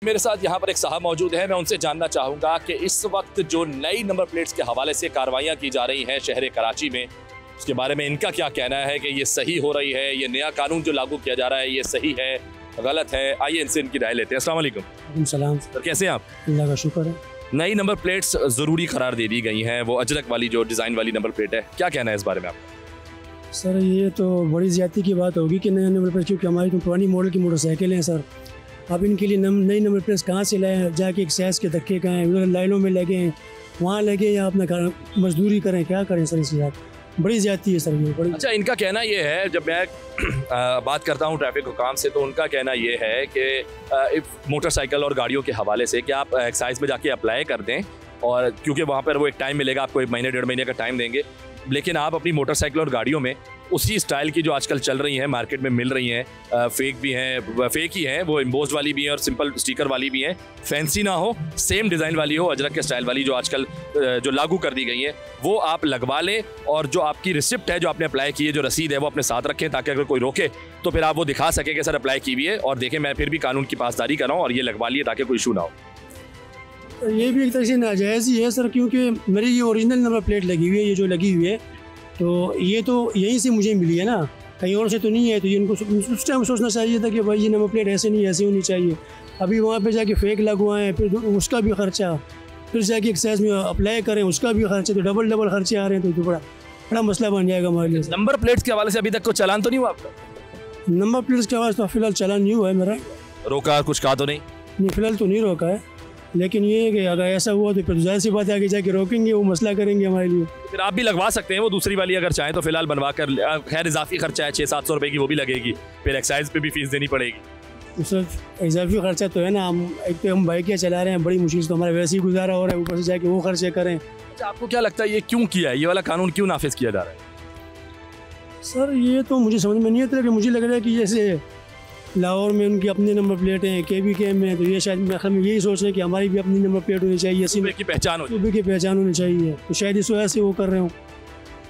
मेरे साथ यहाँ पर एक साहब मौजूद है। मैं उनसे जानना चाहूँगा कि इस वक्त जो नई नंबर प्लेट्स के हवाले से कार्रवाइयाँ की जा रही हैं शहर कराची में, उसके बारे में इनका क्या कहना है कि ये सही हो रही है, ये नया कानून जो लागू किया जा रहा है ये सही है, गलत है। आइए इनसे इनकी राय लेते हैं। अस्सलाम वालेकुम। सलाम सर, कैसे हैं आप? अल्लाह का शुक्र है। नई नंबर प्लेट्स ज़रूरी करार दे दी गई हैं, वो अजरक वाली जो डिज़ाइन वाली नंबर प्लेट है, क्या कहना है इस बारे में आपका? सर ये तो बड़ी ज़्यादती की बात होगी कि नए नंबर प्लेट, क्योंकि हमारी तो पुरानी मॉडल की मोटरसाइकिल हैं सर। अब इनके लिए नई नंबर प्लेट्स कहाँ से लाएँ? जाके एक्साइज के धक्के कहें, उधर लाइनों में लगे हैं, वहाँ लगे या अपना मजदूरी करें, क्या करें सर? इसके साथ बड़ी ज़्यादती है सर ये बड़ी। अच्छा, इनका कहना ये है, जब मैं बात करता हूँ ट्रैफिक हुकाम से, तो उनका कहना ये है कि मोटरसाइकिल और गाड़ियों के हवाले से कि आप एक्साइज में जाके अप्लाई कर दें, और क्योंकि वहाँ पर वो एक टाइम मिलेगा आपको, 1 महीने 1.5 महीने का टाइम देंगे, लेकिन आप अपनी मोटरसाइकिल और गाड़ियों में उसी स्टाइल की जो आजकल चल रही हैं, मार्केट में मिल रही हैं, फेक भी हैं, फेक ही हैं, वो एम्बोस्ड वाली भी हैं और सिंपल स्टिकर वाली भी हैं, फैंसी ना हो, सेम डिज़ाइन वाली हो, अजरक के स्टाइल वाली जो आजकल जो लागू कर दी गई है, वो आप लगवा लें। और जो आपकी रिसिप्ट है, जो आपने अप्लाई की है, जो रसीद है, वो अपने साथ रखें, ताकि अगर कोई रोके तो फिर आप वो दिखा सकें कि सर अप्लाई की हुई है, और देखें मैं फिर भी कानून की पासदारी कर रहा हूँ, और ये लगवा लिए ताकि कोई इशू ना हो। ये भी एक तरह से नाजायज़ ही है सर, क्योंकि मेरी ये ओरिजिनल नंबर प्लेट लगी हुई है, ये जो लगी हुई है, तो ये तो यहीं से मुझे मिली है ना, कहीं और से तो नहीं है। तो ये इनको उस टाइम सोचना चाहिए था कि भाई ये नंबर प्लेट ऐसे नहीं, ऐसे होनी चाहिए। अभी वहाँ पे जाके फेक लगवाएं, फिर उसका भी खर्चा, फिर जाके एक्साइज में अप्लाई करें, उसका भी खर्चा, तो डबल खर्चे आ रहे हैं, तो बड़ा मसला बन जाएगा हमारे लिए। नंबर प्लेट्स के हवाले से अभी तक कोई चालान तो नहीं हुआ आपका? नंबर प्लेट्स के हवाले से तो फिलहाल चालान नहीं हुआ है मेरा। रोका, कुछ कहा तो नहीं? नहीं, फिलहाल तो नहीं रोका है, लेकिन ये है कि अगर ऐसा हुआ तो फिर जाहिर सी बात है आगे जाके रोकेंगे, वो मसला करेंगे हमारे लिए। फिर आप भी लगवा सकते हैं वो दूसरी वाली अगर चाहें तो, फिलहाल बनवा कर। खैर इजाफी खर्चा है 600-700 रुपये की, वो भी लगेगी, फिर एक्साइज पे भी फीस देनी पड़ेगी। सर इजाफी खर्चा तो है ना, हम एक तो हम बाइकें चला रहे हैं, बड़ी मुश्किल से तो हमारा वैसे ही गुजारा हो रहा है, ऊपर से जाके वो खर्चे करें। अच्छा, आपको क्या लगता है ये क्यों किया है, ये वाला कानून क्यों नाफिज किया जा रहा है? सर ये तो मुझे समझ में नहीं आता, लेकिन मुझे लग रहा है कि जैसे लाहौर में उनकी अपनी नंबर प्लेटें हैं, KBK में, तो ये शायद हम यही सोच रहे हैं कि हमारी भी अपनी नंबर प्लेट होनी चाहिए, सूबे की पहचान हो, सूबे की पहचान होनी चाहिए, तो शायद इस वजह से वो कर रहे हो।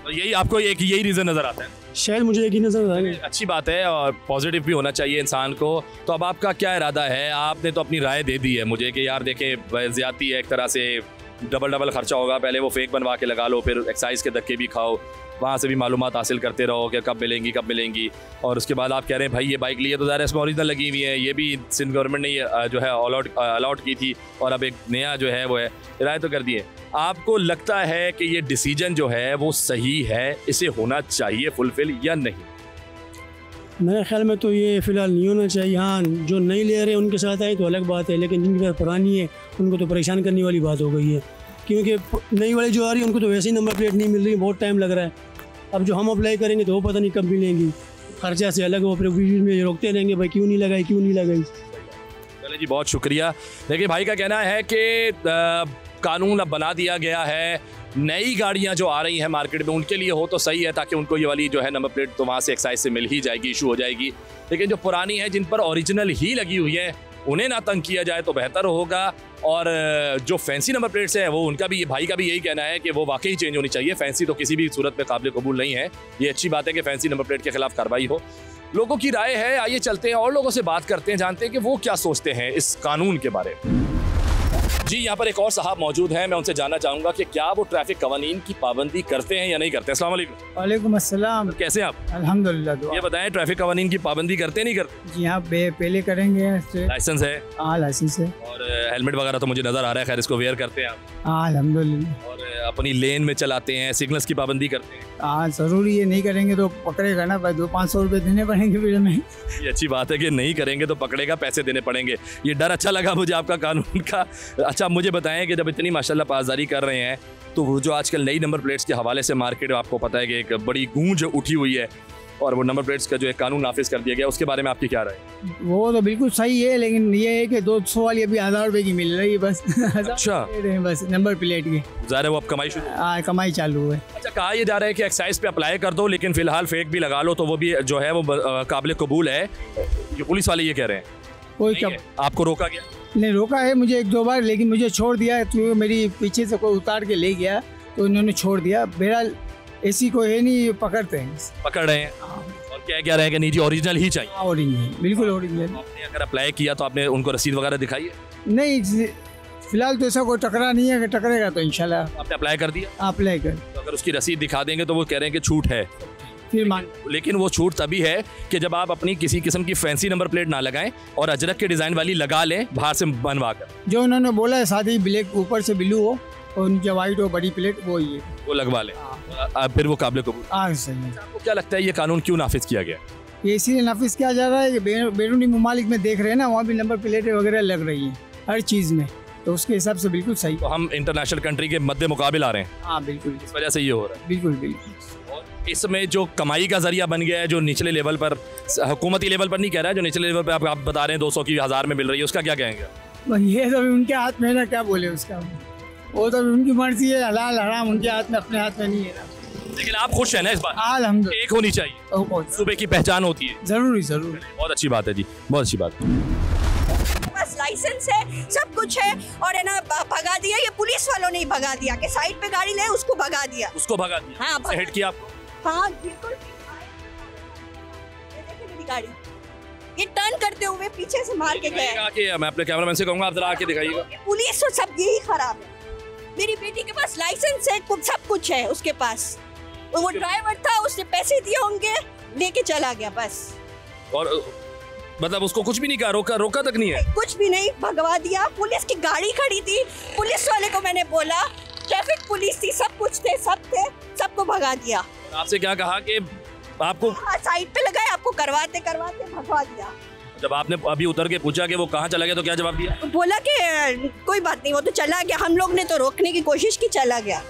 तो यही आपको यही रीज़न नज़र आता है? शायद मुझे यही नज़र आ रहा है। अच्छी बात है, और पॉजिटिव भी होना चाहिए इंसान को। तो अब आपका क्या इरादा है? आपने तो अपनी राय दे दी है मुझे कि यार देखें ज़्यादती है, एक तरह से डबल खर्चा होगा, पहले वो फेक बनवा के लगा लो, फिर एक्साइज के धक्के भी खाओ, वहाँ से भी मालूमात हासिल करते रहो कि कब मिलेंगी, और उसके बाद आप कह रहे हैं भाई ये बाइक लिए तो ज़रा इसमें ओरिजिनल लगी हुई है, ये भी सिंध गवर्नमेंट ने जो है अलॉट की थी, और अब एक नया जो है वो है राय तो कर दिए। आपको लगता है कि ये डिसीजन जो है वो सही है, इसे होना चाहिए फुलफिल या नहीं? मेरे ख्याल में तो ये फ़िलहाल नहीं होना चाहिए। हाँ, जो नई ले रहे हैं उनके साथ आई तो अलग बात है, लेकिन जिनके पास पुरानी है उनको तो परेशान करने वाली बात हो गई है, क्योंकि नई वाली जो आ रही है उनको तो वैसे ही नंबर प्लेट नहीं मिल रही, बहुत टाइम लग रहा है। अब जो हम अप्लाई करेंगे तो वो पता नहीं कब मिलेंगी, खर्चा से अलग, वो फिर बीच में रोकते रहेंगे भाई क्यों नहीं लगाई। चले जी, बहुत शुक्रिया। देखिए भाई का कहना है कि कानून अब बना दिया गया है, नई गाड़ियां जो आ रही हैं मार्केट में उनके लिए हो तो सही है, ताकि उनको ये वाली जो है नंबर प्लेट तो वहाँ से एक्साइज से मिल ही जाएगी, इशू हो जाएगी। लेकिन जो पुरानी है, जिन पर ओरिजिनल ही लगी हुई है, उन्हें ना तंग किया जाए तो बेहतर होगा। और जो फैंसी नंबर प्लेट्स हैं वो उनका भी, भाई का भी यही कहना है कि वो वाकई चेंज होनी चाहिए। फैंसी तो किसी भी सूरत में काबिल कबूल नहीं है। ये अच्छी बात है कि फैंसी नंबर प्लेट के खिलाफ कार्रवाई हो। लोगों की राय है, आइए चलते हैं और लोगों से बात करते हैं, जानते हैं कि वो क्या सोचते हैं इस कानून के बारे में। जी, यहाँ पर एक और साहब मौजूद हैं, मैं उनसे जानना चाहूँगा कि क्या वो ट्रैफिक कवानीन की पाबंदी करते हैं या नहीं करते। अस्सलाम वालेकुम। वालेकुम अस्सलाम। कैसे हैं आप? अल्हम्दुलिल्लाह। ये बताएं, ट्रैफिक कवानीन की पाबंदी करते नहीं करते? जी हाँ, पहले करेंगे। लाइसेंस है? हाँ, लाइसेंस है। और हेलमेट वगैरह तो मुझे नज़र आ रहा है, खैर इसको वेयर करते हैं आप? हाँ अल्हम्दुलिल्लाह। और अपनी लेन में चलाते हैं, सिग्नल्स की पाबंदी करते हैं? हाँ ज़रूरी है, नहीं करेंगे तो पकड़ेगा ना भाई, 200-500 रुपये देने पड़ेंगे फिर हमें। ये अच्छी बात है कि नहीं करेंगे तो पकड़ेगा, पैसे देने पड़ेंगे। ये डर अच्छा लगा मुझे आपका कानून का। अच्छा, मुझे बताएं कि जब इतनी माशाल्लाह पासदारी कर रहे हैं, तो वो जो आजकल नई नंबर प्लेट्स के हवाले से मार्केट में आपको पता है कि एक बड़ी गूंज उठी हुई है, और वो नंबर प्लेट्स का जो एक कानून नाफिज कर दिया गया, उसके बारे में आपकी क्या राय है? वो तो बिल्कुल सही है, लेकिन ये है कि 200 वाली अभी 1000 रुपये की मिल रही है बस। अच्छा, बस नंबर प्लेट की ज़ाहिर है वो अब कमाई शुरू। हाँ, कमाई चालू है। अच्छा, कहा यह जा रहा है कि एक्साइज पे अप्लाई कर दो, लेकिन फिलहाल फेक भी लगा लो, तो वो भी जो है वो काबिल कबूल है। ये पुलिस वाले ये कह रहे हैं। कोई आपको रोका गया? नहीं, रोका है मुझे 1-2 बार, लेकिन मुझे छोड़ दिया, क्योंकि मेरी पीछे से कोई उतार के ले गया तो उन्होंने छोड़ दिया। बहरहाल ऐसी कोई है नहीं, पकड़ते हैं, पकड़ रहे हैं। और कह रहे हैं कि नहीं जी ओरिजिनल ही चाहिए? ओरिजिनल, बिल्कुल ओरिजिनल। आपने अगर अप्लाई किया तो आपने उनको रसीद वगैरह दिखाई है? नहीं, फिलहाल तो ऐसा कोई टकरा नहीं है, कि टकरेगा तो इंशाल्लाह। आपने अप्लाई कर दिया? अप्लाई कर, तो अगर उसकी रसीद दिखा देंगे तो वो कह रहे हैं कि छूट है, फिर मान। लेकिन वो छूट तभी है कि जब आप अपनी किसी किस्म की फैंसी नंबर प्लेट ना लगाएं और अजरक के डिजाइन वाली लगा लें बाहर से बनवा कर। जो उन्होंने बोला है सादी ब्लैक ऊपर से ब्लू हो और नीचे वाइट हो, बड़ी प्लेट, वो ही है, वो लगवा लें, फिर वो काबिल कबूल। सही है। आपको क्या लगता है ये कानून क्यों नाफिज किया गया? ये इसीलिए नाफिज किया जा रहा है कि बैरूनी ममालिक में देख रहे हैं ना, वहाँ भी नंबर प्लेटें वगैरह लग रही हैं हर चीज़ में, तो उसके हिसाब से बिल्कुल सही। तो हम इंटरनेशनल कंट्री के मद्दे मुकाबिल आ रहे हैं। हाँ बिल्कुल, इस वजह से ये हो रहा है। बिल्कुल बिल्कुल। और इसमें जो कमाई का जरिया बन गया है, जो निचले लेवल पर, हुकूमती लेवल पर नहीं कह रहा है, जो निचले लेवल पर आप बता रहे हैं 200 की 1000 में मिल रही है, उसका क्या कहेंगे? ये तो उनके हाथ में है ना, क्या बोले उसका, वो तो उनकी मर्जी है, हलाल हराम उनके हाथ में, अपने हाथ में नहीं है ना। लेकिन आप खुश हैं ना इस बात? अल्हम्दुलिल्लाह। एक होनी चाहिए, सुबह की पहचान होती है। जरूरी जरूर। बहुत अच्छी बात है जी, बहुत अच्छी बात। बस लाइसेंस है, सब कुछ है, और है ना भगा दिया, ये पुलिस वालों ने ही भगा दिया कि साइड पे गाड़ी ले, उसको भगा दिया। उसको भगा दिया? हाँ, भगा हिट किया आपको? हाँ बिल्कुल। ये देखिए मेरी गाड़ी, ये टर्न करते हुए पीछे से मार के गया। मैं अपने कैमरामैन से कहूंगा आप जरा आके दिखाइएगा। पुलिस और सब यही खराब है। मेरी बेटी के पास लाइसेंस है, सब कुछ है उसके पास, वो ड्राइवर था, उसने पैसे दिए होंगे, लेके चला गया बस। और मतलब उसको कुछ भी नहीं कहा, रोका तक नहीं है? कुछ भी नहीं, भगवा दिया। पुलिस की गाड़ी खड़ी थी, पुलिस वाले को मैंने बोला, ट्रैफिक पुलिस थी, सब कुछ थे, सबको भगा दिया। आपसे क्या कहा कि आपको साइड पे लगाए, आपको करवाते भगवा दिया। जब आपने अभी उतर के पूछा कि वो कहाँ चला गया तो क्या जवाब दिया? बोला कि कोई बात नहीं, वो तो चला गया, हम लोग ने तो रोकने की कोशिश की, चला गया।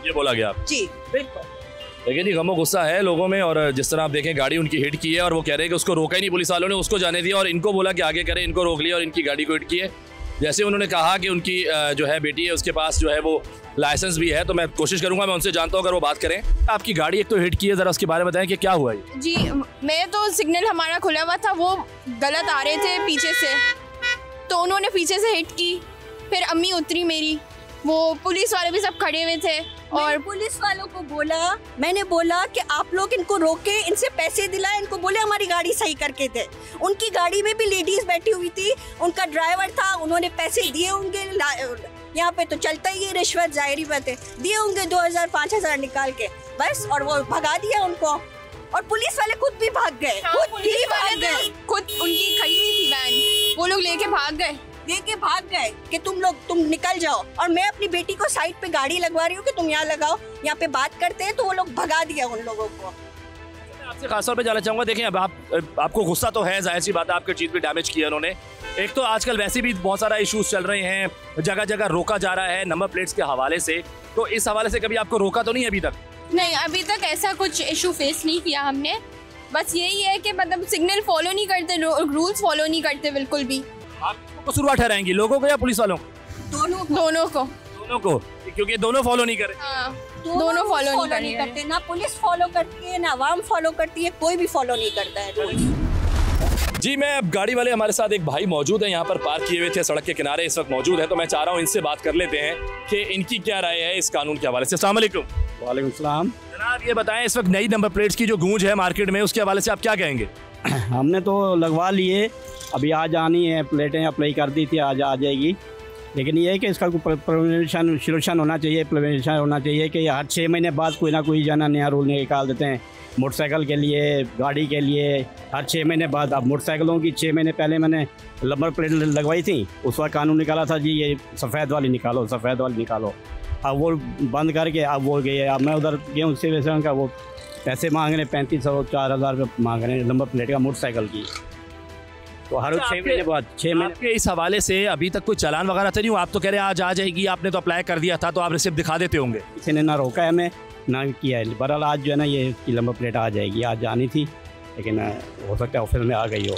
ये बोला गया? जी बिल्कुल। लेकिन ये गमो गुस्सा है लोगों में, और जिस तरह आप देखें गाड़ी उनकी हिट की है और वो कह रहे हैं कि उसको रोका ही नहीं पुलिस वालों ने, उसको जाने दिया और इनको बोला कि आगे करें, इनको रोक लिया और इनकी गाड़ी को हिट की है। जैसे उन्होंने कहा कि उनकी जो है बेटी है उसके पास जो है वो लाइसेंस भी है, तो मैं कोशिश करूंगा, मैं उनसे जानता हूँ अगर वो बात करें। आपकी गाड़ी एक तो हिट की है, जरा उसके बारे में बताएं कि क्या हुआ ये? जी, मैं तो सिग्नल हमारा खुला हुआ था, वो गलत आ रहे थे पीछे से, तो उन्होंने पीछे से हिट की, फिर अम्मी उतरी मेरी, वो पुलिस वाले भी सब खड़े हुए थे, और पुलिस वालों को बोला, मैंने बोला कि आप लोग इनको रोके, इनसे पैसे दिलाए, इनको बोले हमारी गाड़ी सही करके दे। उनकी गाड़ी में भी लेडीज बैठी हुई थी, उनका ड्राइवर था, उन्होंने पैसे दिए होंगे, यहाँ पे तो चलता ही है रिश्वत, जाहिर बात है, दिए होंगे 2000-5000 निकाल के बस, और वो भगा दिया उनको, और पुलिस वाले खुद भी भाग गए। हाँ, पुलिस वाले खुद उनकी खड़ी हुई थी वैन, वो लोग लेके भाग गए कि तुम निकल जाओ, और मैं अपनी बेटी को साइड पे गाड़ी लगवा रही हूँ कि तुम यहाँ लगाओ, यहाँ पे बात करते हैं, तो वो लोग भगा दिया उन लोगों को। आपसे खासतौर पे जानना चाहूंगा, देखें अब आपको गुस्सा तो है, जाहिर सी बात है, आपकी चीज भी डैमेज की है उन्होंने। एक तो आजकल वैसे भी बहुत सारा इश्यूज चल रहे हैं, जगह जगह रोका जा रहा है नंबर प्लेट्स के हवाले से, तो इस हवाले से कभी आपको रोका तो नहीं है अभी तक? नहीं, अभी तक ऐसा कुछ इशू फेस नहीं किया हमने, बस यही है कि मतलब सिग्नल फॉलो नहीं करते, रूल्स फॉलो नहीं करते बिल्कुल भी। आप कसूरवार ठहराएंगी, लोगों को या पुलिस वालों को? दोनों को, क्योंकि दोनों फॉलो नहीं कर रहे। हाँ, दोनों फॉलो नहीं करते, ना पुलिस फॉलो करती है, ना आवाम फॉलो करती है, कोई भी फॉलो नहीं करता है। जी, मैं अब गाड़ी वाले हमारे साथ एक भाई मौजूद है, यहाँ पर पार्क किए हुए थे सड़क के किनारे, इस वक्त मौजूद है, तो मैं चाह रहा हूँ इनसे बात कर लेते हैं कि इनकी क्या राय है इस कानून के हवाले से। अस्सलाम वालेकुम। वालेकुम सलाम। जनाब ये बताएं, इस वक्त नई नंबर प्लेट्स की जो गूंज है मार्केट में, उसके हवाले से आप क्या कहेंगे? हमने तो लगवा लिए, अभी आज आनी है, प्लेटें अप्लाई कर दी थी, आज आ जाएगी, लेकिन ये है कि इसका सोल्यूशन होना चाहिए, प्रिवेंशन होना चाहिए कि हर 6 महीने बाद कोई ना कोई जाना नया रूल निकाल देते हैं मोटरसाइकिल के लिए, गाड़ी के लिए, हर 6 महीने बाद। अब मोटरसाइकिलों की 6 महीने पहले मैंने नंबर प्लेट लगवाई थी, उस वक्त कानून निकाला था जी ये सफ़ेद वाली निकालो, सफ़ेद वाली निकालो। अब वो बंद करके अब वो गए, अब मैं उधर गया उससे वैसे का वो पैसे मांग रहे हैं, 3500-4000 रुपये मांग रहे हैं नंबर प्लेट का मोटरसाइकिल की, तो हर 6 महीने बाद 6 महीने। आपके इस हवाले से अभी तक कोई चालान वगैरह तो नहीं हुआ? आप तो कह रहे हैं आज आ जाएगी, आपने तो अप्लाई कर दिया था, तो आप रिसिप्ट दिखा देते होंगे। किसी ने ना रोका है हमें ना किया है, बहरहाल आज जो है ना ये नंबर प्लेट आ जाएगी, आज आनी थी, लेकिन हो सकता है ऑफिस में आ गई हो।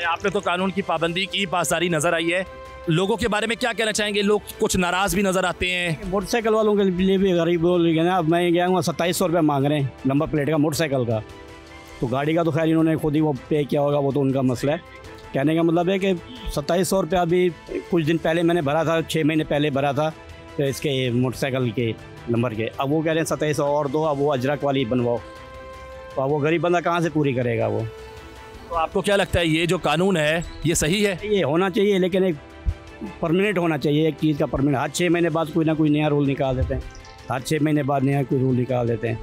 आपने तो कानून की पाबंदी की, पासदारी नजर आई है, लोगों के बारे में क्या कहना चाहेंगे? लोग कुछ नाराज भी नजर आते हैं। मोटरसाइकिल वालों के लिए भी गरीब बोल गए ना, अब मैं गया हूँ 2700 रुपये मांग रहे हैं नंबर प्लेट का मोटरसाइकिल का, तो गाड़ी का तो खैर इन्होंने खुद ही वो पे किया होगा, वो तो उनका मसला है। कहने का मतलब है कि 2700 रुपये अभी कुछ दिन पहले मैंने भरा था, 6 महीने पहले भरा था, तो इसके मोटरसाइकिल के नंबर के, अब वो कह रहे हैं 2700 और दो, अब वो अजरक वाली बनवाओ। तो वो गरीब बंदा कहाँ से पूरी करेगा वो। तो आपको क्या लगता है ये जो कानून है ये सही है? ये होना चाहिए, लेकिन एक परमानेंट होना चाहिए, एक चीज़ का परमानेंट। हर 6 महीने बाद कोई ना कोई नया रूल निकाल देते हैं, हर 6 महीने बाद नया कोई रूल निकाल देते हैं।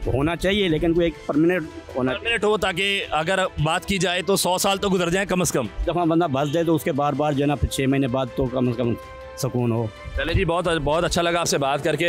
तो होना चाहिए, लेकिन कोई एक परमानेंट हो, ताकि अगर बात की जाए तो 100 साल तो गुजर जाए कम से कम। दफ़ा बंदा भस दे तो उसके बार बार जो है ना 6 महीने बाद तो कम से कम सुकून हो। चले जी, बहुत बहुत अच्छा लगा आपसे बात करके।